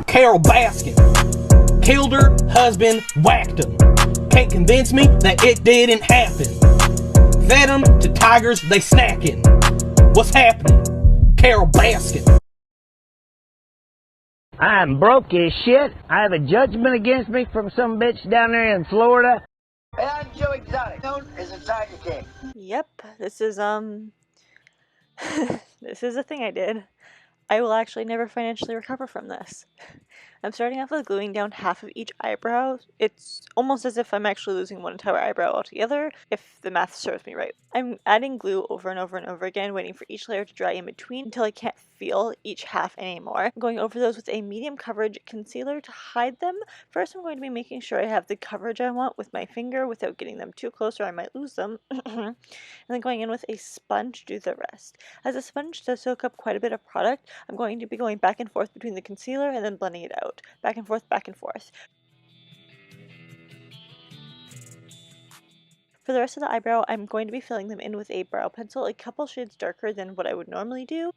Carol Baskin killed her husband, whacked him. Can't convince me that it didn't happen. Fed them to tigers, they snacking. What's happening? Carol Baskin. I'm broke as shit. I have a judgment against me from some bitch down there in Florida. And I'm Joe Exotic, known as a Tiger King. Yep, this is this is a thing I did. I will actually never financially recover from this. I'm starting off with gluing down half of each eyebrow. It's almost as if I'm actually losing one entire eyebrow altogether, if the math serves me right. I'm adding glue over and over and over again, waiting for each layer to dry in between until I can't feel each half anymore. I'm going over those with a medium coverage concealer to hide them. First, I'm going to be making sure I have the coverage I want with my finger without getting them too close or I might lose them. And then going in with a sponge to do the rest. As the sponge does soak up quite a bit of product, I'm going to be going back and forth between the concealer and then blending it out. Back and forth, back and forth. For the rest of the eyebrow, I'm going to be filling them in with a brow pencil a couple shades darker than what I would normally do.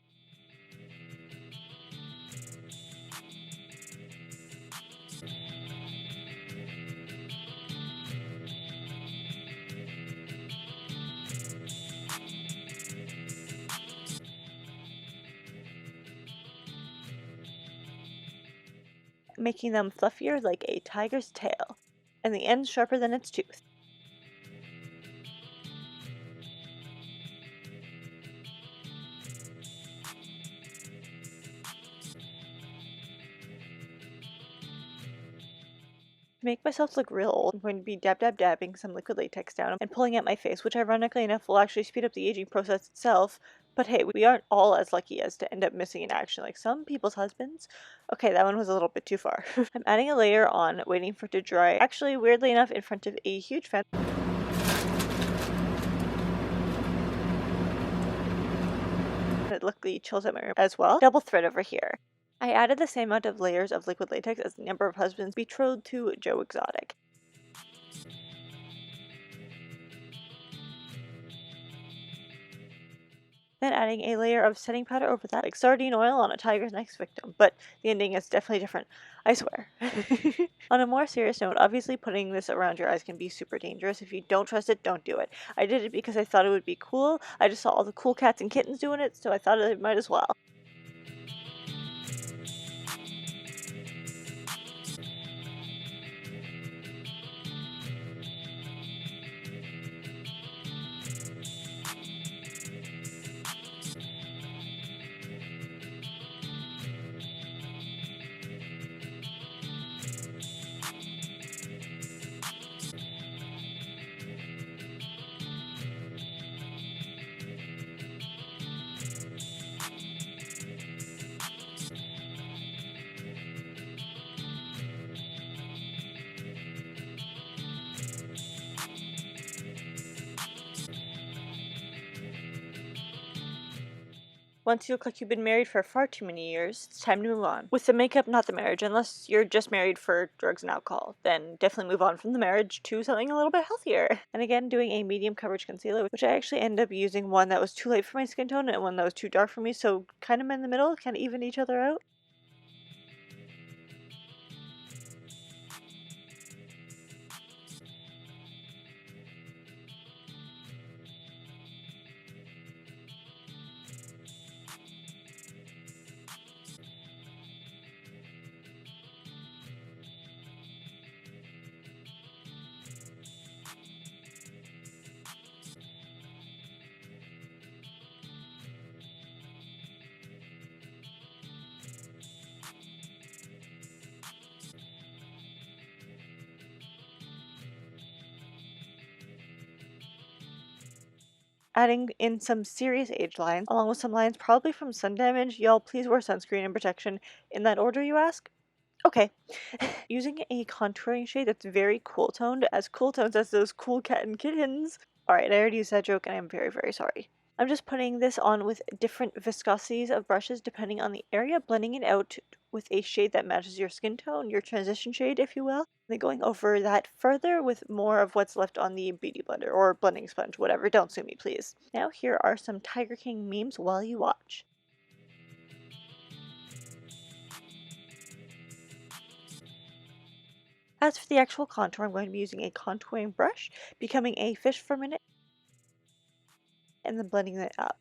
Making them fluffier like a tiger's tail, and the end sharper than its tooth. To make myself look real old, I'm going to be dabbing some liquid latex down and pulling out my face, which ironically enough will actually speed up the aging process itself. But hey, we aren't all as lucky as to end up missing in action like some people's husbands. Okay, that one was a little bit too far. I'm adding a layer on, waiting for it to dry, actually weirdly enough in front of a huge fan. It luckily chills out my room as well. Double thread over here. I added the same amount of layers of liquid latex as the number of husbands betrothed to Joe Exotic. Then adding a layer of setting powder over that, like sardine oil on a tiger's next victim, but the ending is definitely different, I swear. On a more serious note, obviously putting this around your eyes can be super dangerous. If you don't trust it, don't do it. I did it because I thought it would be cool. I just saw all the cool cats and kittens doing it, so I thought I might as well. Once you look like you've been married for far too many years, it's time to move on. With the makeup, not the marriage. Unless you're just married for drugs and alcohol, then definitely move on from the marriage to something a little bit healthier. And again, doing a medium coverage concealer, which I actually ended up using one that was too light for my skin tone and one that was too dark for me, so kind of in the middle, kind of even each other out. Adding in some serious age lines, along with some lines probably from sun damage. Y'all please wear sunscreen and protection. In that order, you ask? Okay. Using a contouring shade that's very cool toned, as cool tones as those cool cat and kittens. Alright, I already used that joke and I'm very, very sorry. I'm just putting this on with different viscosities of brushes depending on the area, blending it out with a shade that matches your skin tone, your transition shade if you will. Then going over that further with more of what's left on the beauty blender or blending sponge, whatever. Don't sue me, please. Now here are some Tiger King memes while you watch. As for the actual contour, I'm going to be using a contouring brush, becoming a fish for a minute, and then blending it up.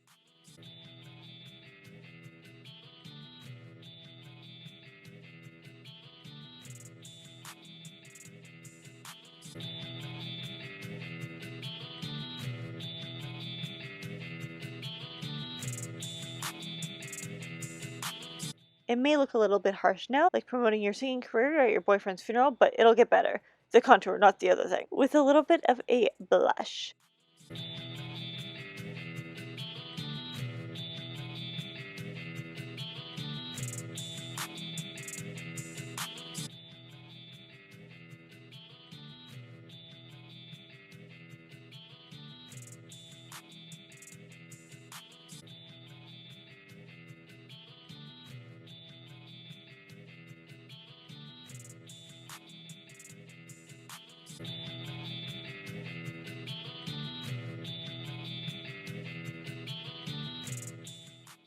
It may look a little bit harsh now, like promoting your singing career at your boyfriend's funeral, but it'll get better. The contour, not the other thing. With a little bit of a blush.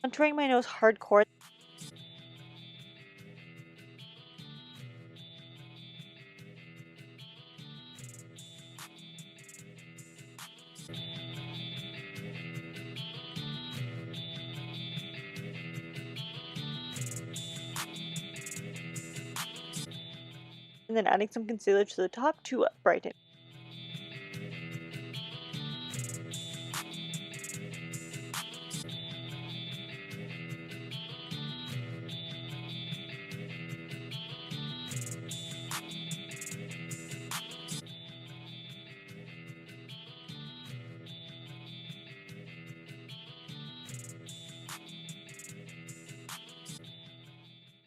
Contouring my nose hardcore. And then adding some concealer to the top to brighten.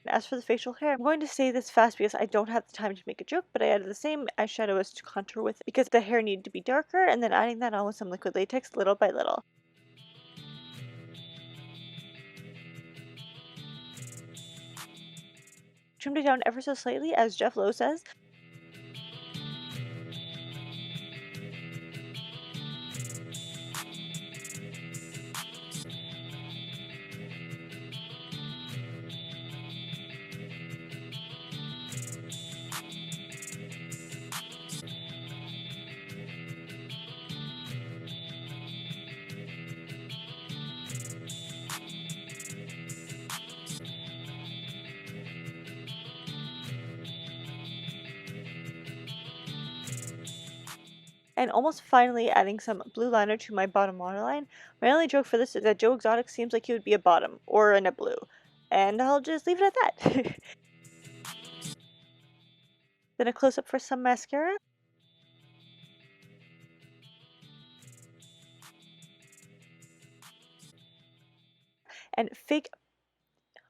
As for the facial hair, I'm going to say this fast because I don't have the time to make a joke, but I added the same eyeshadow as to contour with because the hair needed to be darker, and then adding that on with some liquid latex little by little. Trimmed it down ever so slightly, as Jeff Lowe says. And almost finally adding some blue liner to my bottom waterline. My only joke for this is that Joe Exotic seems like he would be a bottom, or a blue. And I'll just leave it at that. Then a close-up for some mascara. And fake,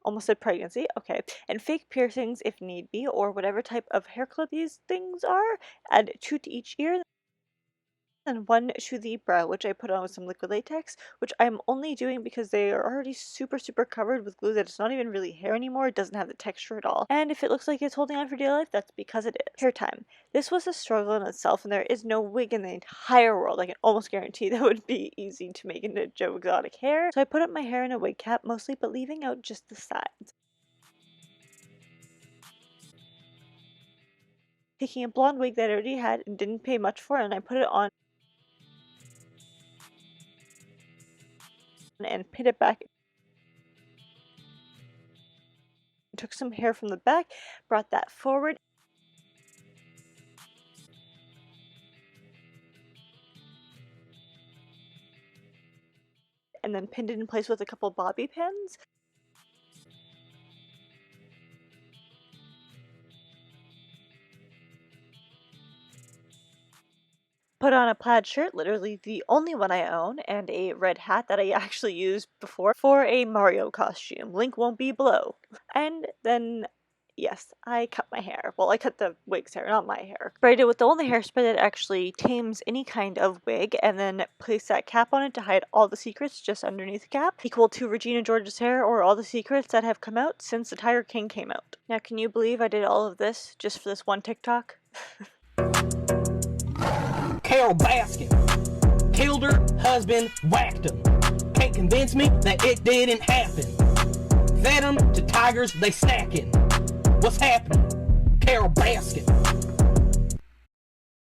almost said pregnancy, okay. And fake piercings if need be, or whatever type of hair clip these things are. Add 2 to each ear. And 1 to the brow, which I put on with some liquid latex, which I'm only doing because they are already super covered with glue that it's not even really hair anymore. It doesn't have the texture at all. And if it looks like it's holding on for dear life, that's because it is. Hair time. This was a struggle in itself, and there is no wig in the entire world. I can almost guarantee that would be easy to make into Joe Exotic hair. So I put up my hair in a wig cap mostly, but leaving out just the sides. Taking a blonde wig that I already had and didn't pay much for, and I put it on and pinned it back. Took some hair from the back, brought that forward, and then pinned it in place with a couple bobby pins. Put on a plaid shirt, literally the only one I own, and a red hat that I actually used before for a Mario costume. Link won't be below. And then, yes, I cut my hair. Well, I cut the wig's hair, not my hair. Sprayed it with the only hairspray that actually tames any kind of wig, and then place that cap on it to hide all the secrets just underneath the cap, equal to Regina George's hair or all the secrets that have come out since the Tiger King came out. Now, can you believe I did all of this just for this one TikTok? Carol Baskin killed her husband, whacked him. Can't convince me that it didn't happen. Fed them to tigers, they snacking. What's happening? Carol Baskin.